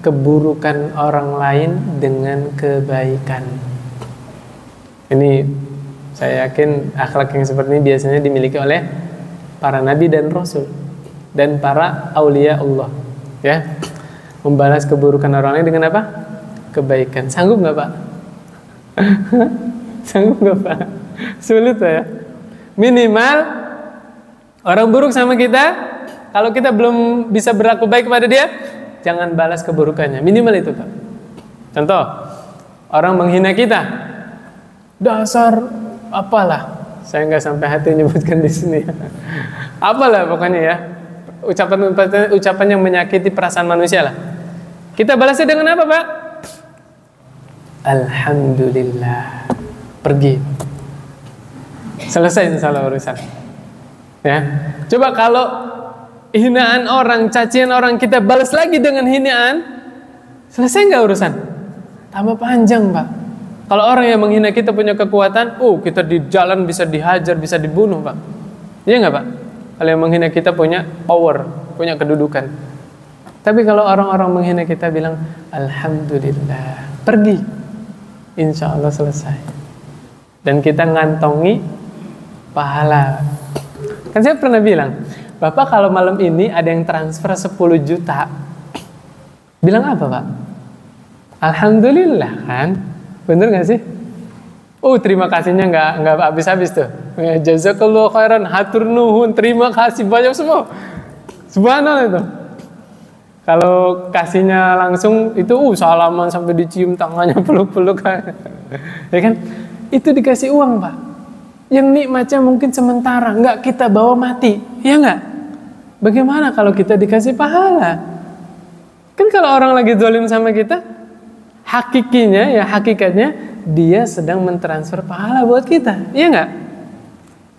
Speaker 1: keburukan orang lain dengan kebaikan. Ini saya yakin akhlak yang seperti ini biasanya dimiliki oleh para nabi dan rasul dan para aulia Allah. Ya, membalas keburukan orang lain dengan apa? Kebaikan. Sanggup nggak Pak? Sanggup nggak Pak? Sulit ya. Minimal orang buruk sama kita, kalau kita belum bisa berlaku baik kepada dia, jangan balas keburukannya. Minimal itu Pak. Contoh, orang menghina kita, dasar apalah. Saya nggak sampai hati menyebutkan di sini. Apalah pokoknya ya. Ucapan yang menyakiti perasaan manusia lah. Kita balasnya dengan apa Pak? Alhamdulillah. Pergi. Selesai insyaallah urusan. Ya. Coba kalau hinaan orang, cacian orang kita balas lagi dengan hinaan, selesai nggak urusan? Tambah panjang Pak. Kalau orang yang menghina kita punya kekuatan, kita di jalan bisa dihajar, bisa dibunuh Pak. Iya nggak Pak? Kalau yang menghina kita punya power, punya kedudukan. Tapi kalau orang-orang menghina kita bilang alhamdulillah, pergi, insya Allah selesai. Dan kita ngantongi pahala. Kan saya pernah bilang, Bapak kalau malam ini ada yang transfer 10 juta, bilang apa Pak? Alhamdulillah kan? Bener gak sih? Terima kasihnya nggak habis-habis tuh. Jazakallahu khairan, hatur nuhun, terima kasih banyak semua. Subhanallah itu. Kalau kasihnya langsung itu salaman sampai dicium tangannya, peluk-peluk. Ya kan? Itu dikasih uang Pak. Yang nikmatnya mungkin sementara, nggak kita bawa mati, ya nggak? Bagaimana kalau kita dikasih pahala? Kan kalau orang lagi zalim sama kita, hakikatnya dia sedang mentransfer pahala buat kita, iya nggak?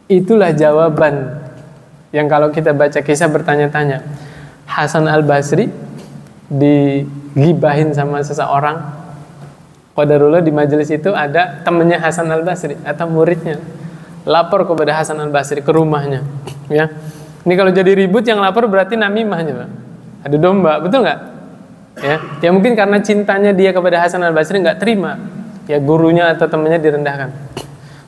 Speaker 1: Itulah jawaban yang kalau kita baca kisah bertanya-tanya. Hasan al-Basri digibahin sama seseorang. Qadarullah di majelis itu ada temannya Hasan al-Basri atau muridnya. Lapor kepada Hasan al-Basri ke rumahnya, ya. Ini kalau jadi ribut yang lapor berarti namimahnya, Pak. Adu domba, betul nggak? Ya mungkin karena cintanya dia kepada Hasan Al-Basri nggak terima, ya gurunya atau temannya direndahkan.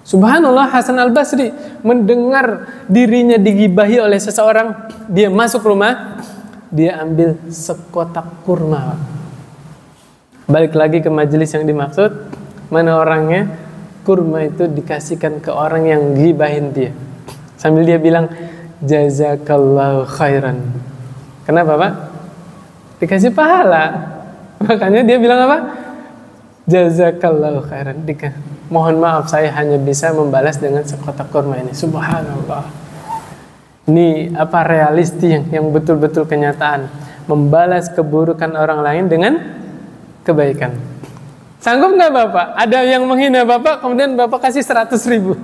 Speaker 1: Subhanallah, Hasan Al-Basri mendengar dirinya digibahi oleh seseorang, dia masuk rumah, dia ambil sekotak kurma. Balik lagi ke majelis yang dimaksud, mana orangnya? Kurma itu dikasihkan ke orang yang gibahin dia, sambil dia bilang, jazakallahu khairan. Kenapa, Pak? Dikasih pahala. Makanya dia bilang apa? Jazakallahu khairan. Mohon maaf, saya hanya bisa membalas dengan sekotak kurma ini. Subhanallah. Ini apa realistis yang betul-betul kenyataan. Membalas keburukan orang lain dengan kebaikan. Sanggup nggak Bapak? Ada yang menghina Bapak, kemudian Bapak kasih 100.000.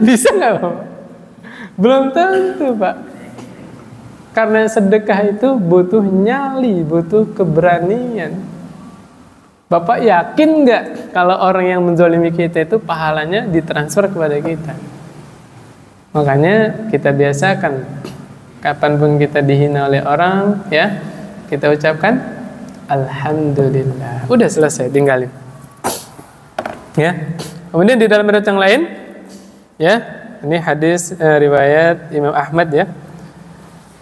Speaker 1: Bisa nggak Bapak? Belum tentu, Pak. Karena sedekah itu butuh nyali, butuh keberanian. Bapak yakin nggak kalau orang yang menzolimi kita itu pahalanya ditransfer kepada kita? Makanya kita biasakan, kapanpun kita dihina oleh orang, ya kita ucapkan alhamdulillah. Udah selesai, tinggalin. Ya. Kemudian di dalam riwayat yang lain, ya. Ini hadis riwayat Imam Ahmad, ya,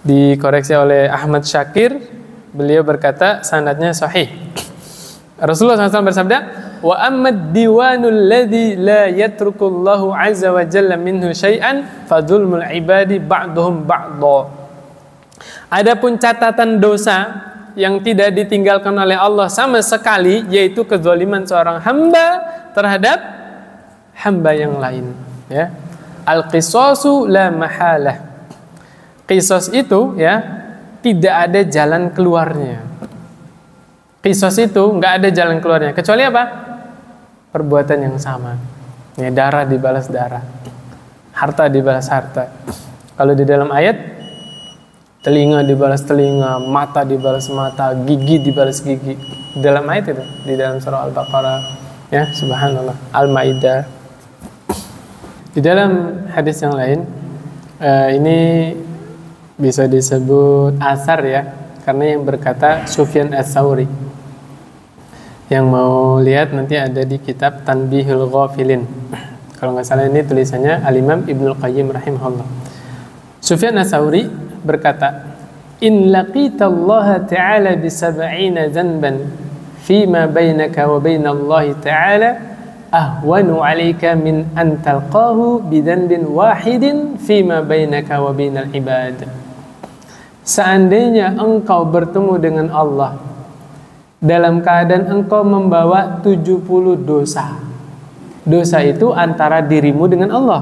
Speaker 1: dikoreksi oleh Ahmad Syakir. Beliau berkata sanadnya sahih. Rasulullah SAW bersabda, wa ammad diwanul ladzi la yatrukullahu azza wa jalla minhu syai'an fadzulmul ibadi ba'duhum ba'dha. Adapun catatan dosa yang tidak ditinggalkan oleh Allah sama sekali, yaitu kezaliman seorang hamba terhadap hamba yang lain, ya. Al-qisasu la mahalah. Qisas itu, ya, tidak ada jalan keluarnya. Qisas itu nggak ada jalan keluarnya kecuali apa? Perbuatan yang sama. Ya, darah dibalas darah, harta dibalas harta. Kalau di dalam ayat, telinga dibalas telinga, mata dibalas mata, gigi dibalas gigi. Di dalam ayat itu, di dalam surah Al-Baqarah, ya, subhanallah, Al-Maidah. Di dalam hadis yang lain, ini bisa disebut asar, ya, karena yang berkata Sufyan Ats-Tsauri. Yang mau lihat nanti ada di kitab Tanbihul Ghafilin. Kalau nggak salah ini tulisannya Al-Imam Ibnul Qayyim rahimahullah. Sufyan Ats-Tsauri berkata, in laqitallaha ta'ala bi 70 dzanban fima bainaka wa bainallahi ta'ala ahwanu 'alaika min an talqahu bi dzanbin wahidin fima bainaka wa bainal ibad. Seandainya engkau bertemu dengan Allah dalam keadaan engkau membawa 70 dosa. Dosa itu antara dirimu dengan Allah.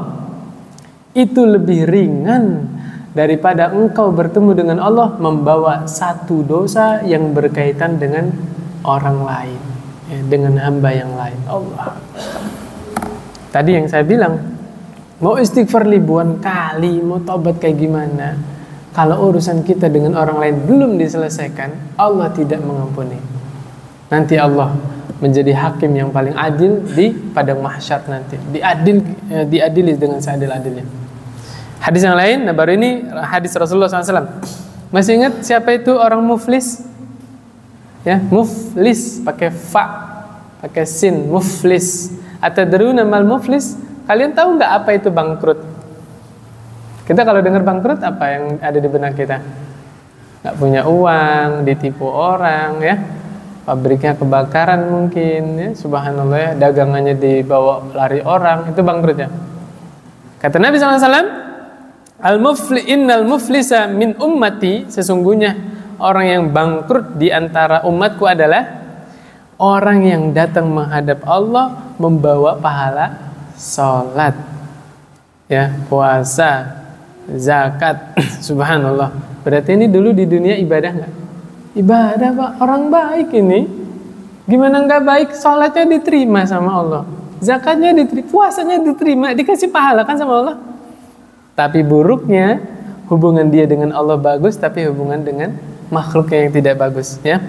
Speaker 1: Itu lebih ringan daripada engkau bertemu dengan Allah membawa satu dosa yang berkaitan dengan orang lain, ya, dengan hamba yang lain. Allah. Tadi yang saya bilang, mau istighfar ribuan kali, mau tobat kayak gimana, kalau urusan kita dengan orang lain belum diselesaikan, Allah tidak mengampuni. Nanti Allah menjadi hakim yang paling adil di padang mahsyar nanti, diadili dengan seadil-adilnya. Hadis yang lain, nah baru ini hadis Rasulullah SAW. Masih ingat siapa itu orang muflis? Ya, muflis pakai fa, pakai sin, muflis. Atadruna mal muflis? Kalian tahu nggak apa itu bangkrut? Kita kalau dengar bangkrut, apa yang ada di benak kita? Nggak punya uang, ditipu orang, ya, pabriknya kebakaran mungkin, ya, subhanallah, ya, dagangannya dibawa lari orang, itu bangkrut, ya. Kata Nabi SAW, innal muflisa min ummati, sesungguhnya orang yang bangkrut di antara umatku adalah orang yang datang menghadap Allah membawa pahala salat, ya, puasa, zakat. Subhanallah. Berarti ini dulu di dunia ibadah nggak? Ibadah, Pak. Orang baik ini. Gimana nggak baik? Salatnya diterima sama Allah, zakatnya diterima, puasanya diterima, dikasih pahala kan sama Allah. Tapi buruknya hubungan dia dengan Allah bagus, tapi hubungan dengan makhluknya yang tidak bagus, ya.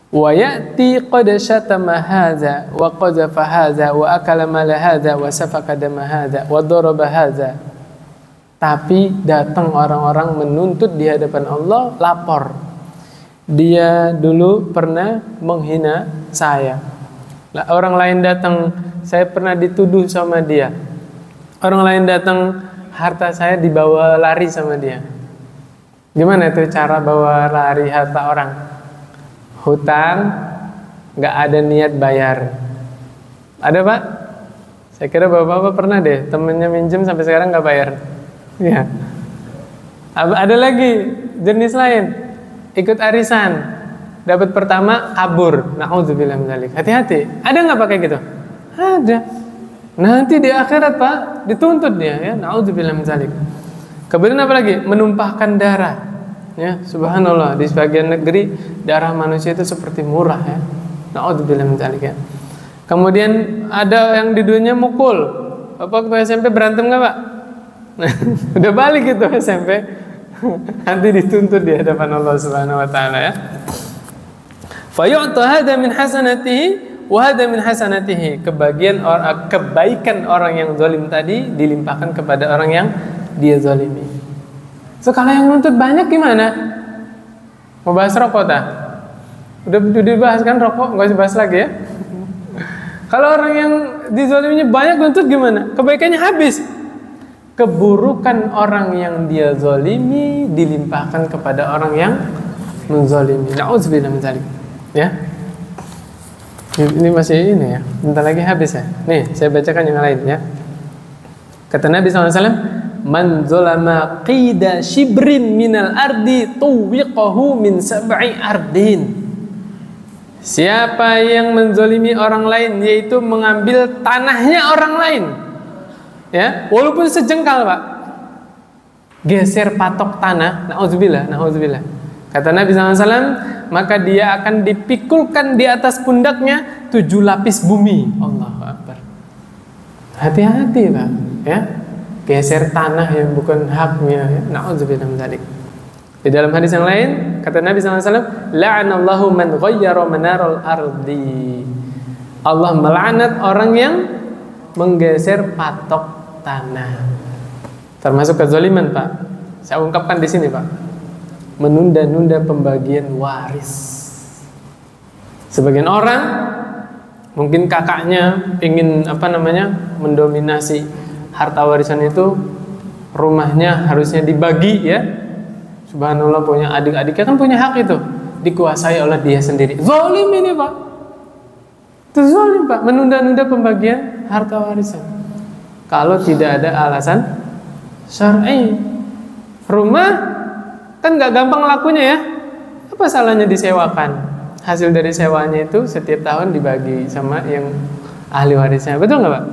Speaker 1: Wa ya'ti qad syatama hadza wa qazafa hadza wa akala mala hadza wa safaka dama hadza wa daraba hadza. Tapi datang orang-orang menuntut di hadapan Allah, lapor. Dia dulu pernah menghina saya. Orang lain datang, saya pernah dituduh sama dia. Orang lain datang, harta saya dibawa lari sama dia. Gimana itu cara bawa lari harta orang? Hutang, nggak ada niat bayar. Ada Pak? Saya kira bapak-bapak pernah deh temennya minjem sampai sekarang nggak bayar. Ya. Ada lagi jenis lain, ikut arisan, dapat pertama kabur, naudzubillah min dzalik. Hati-hati. Ada nggak pakai gitu? Ada. Nanti di akhirat Pak dituntut dia, ya, naudzubillah min dzalik. Kemudian apa lagi? Menumpahkan darah. Ya, subhanallah, di sebagian negeri darah manusia itu seperti murah, ya. Naudzubillah min dzalik, ya. Kemudian ada yang di dunia mukul. Bapak waktu SMP berantem nggak Pak? Udah balik itu SMP. Nanti dituntut di hadapan Allah Subhanahu wa taala, ya. Fa yu'ta hadza min hasanatihi wa hadza min hasanatihi. Kebaikan orang yang zalim tadi dilimpahkan kepada orang yang dia zalimi. So kalau yang nuntut banyak gimana? Mau bahas rokok tak? Udah dibahas kan rokok, nggak usah bahas lagi, ya. Kalau orang yang dizaliminya banyak nuntut gimana? Kebaikannya habis. Keburukan orang yang dia zalimi dilimpahkan kepada orang yang menzalimi. Na'udzubillah min dzalik. Ya. Ini masih ini, ya. Bentar lagi habis, ya. Nih, saya bacakan yang lain, ya. Kata Nabi SAW, man zalama qida shibrin minal ardi tuwiqahu min sab'i ardin. Siapa yang menzalimi orang lain, yaitu mengambil tanahnya orang lain, ya, walaupun sejengkal Pak, geser patok tanah, na'udzubillah. Kata Nabi SAW, maka dia akan dipikulkan di atas pundaknya 7 lapis bumi. Allahu Akbar. Hati-hati Pak, ya, geser tanah yang bukan haknya, ya. Na'udzubillah min dzalik. Di dalam hadis yang lain, kata Nabi SAW, la'anallahu man ghayyara manaral ardi. Allah melaknat orang yang menggeser patok tanah. Termasuk kezaliman Pak. Saya ungkapkan di sini Pak. Menunda-nunda pembagian waris. Sebagian orang mungkin kakaknya ingin mendominasi harta warisan itu, rumahnya harusnya dibagi, ya. Subhanallah, punya adik-adiknya kan punya hak itu, dikuasai oleh dia sendiri. Zalim ini Pak. Itu zalim Pak, menunda-nunda pembagian harta warisan. Kalau tidak ada alasan syar'i. Rumah kan nggak gampang lakunya, ya. Apa salahnya disewakan? Hasil dari sewanya itu setiap tahun dibagi sama yang ahli warisnya. Betul nggak Pak?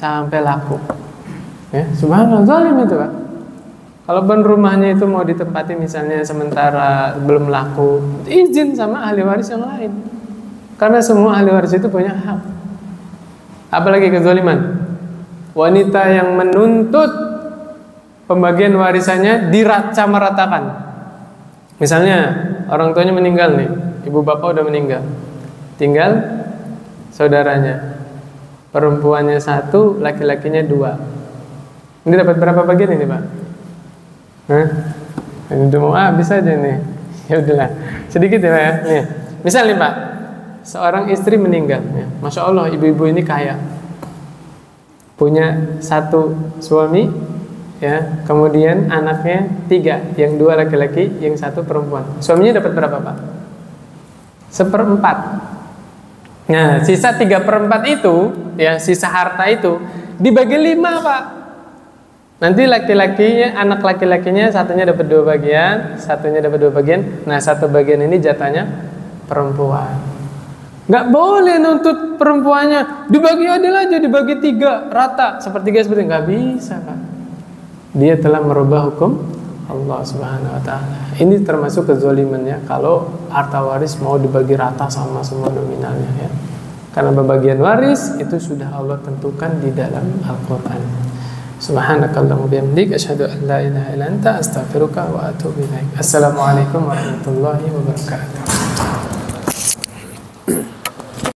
Speaker 1: Sampai laku. Ya, subhanallah, zalim itu Pak. Kalaupun rumahnya itu mau ditempati misalnya sementara belum laku, izin sama ahli waris yang lain. Karena semua ahli waris itu punya hak. Apalagi kezaliman. Wanita yang menuntut pembagian warisannya diratakan. Misalnya orang tuanya meninggal nih, ibu bapak udah meninggal, tinggal saudaranya, perempuannya 1, laki-lakinya 2. Ini dapat berapa bagian ini Pak? Ini udah mau habis aja nih. Ya udahlah, sedikit ya Pak, ya. Nih, misal nih Pak, seorang istri meninggal, ya. Masya Allah, ibu-ibu ini kaya, punya 1 suami, ya, kemudian anaknya 3, yang 2 laki-laki, yang 1 perempuan. Suaminya dapat berapa Pak? 1/4. Nah, sisa 3/4 itu, ya, sisa harta itu dibagi 5 Pak. Nanti laki-lakinya, anak laki-lakinya satunya dapat 2 bagian, satunya dapat 2 bagian. Nah, 1 bagian ini jatahnya perempuan. Nggak boleh nuntut perempuannya dibagi adil aja, dibagi 3 rata, sepertiga seperti, nggak bisa Pak. Dia telah merubah hukum Allah Subhanahu wa taala. Ini termasuk kezalimannya kalau harta waris mau dibagi rata sama semua nominalnya, ya. Karena pembagian waris itu sudah Allah tentukan di dalam Al-Qur'an. Subhanakallahumma bihamdik asyhadu an la ilaha illa anta astaghfiruka wa atubu ilaik. Assalamualaikum warahmatullahi wabarakatuh.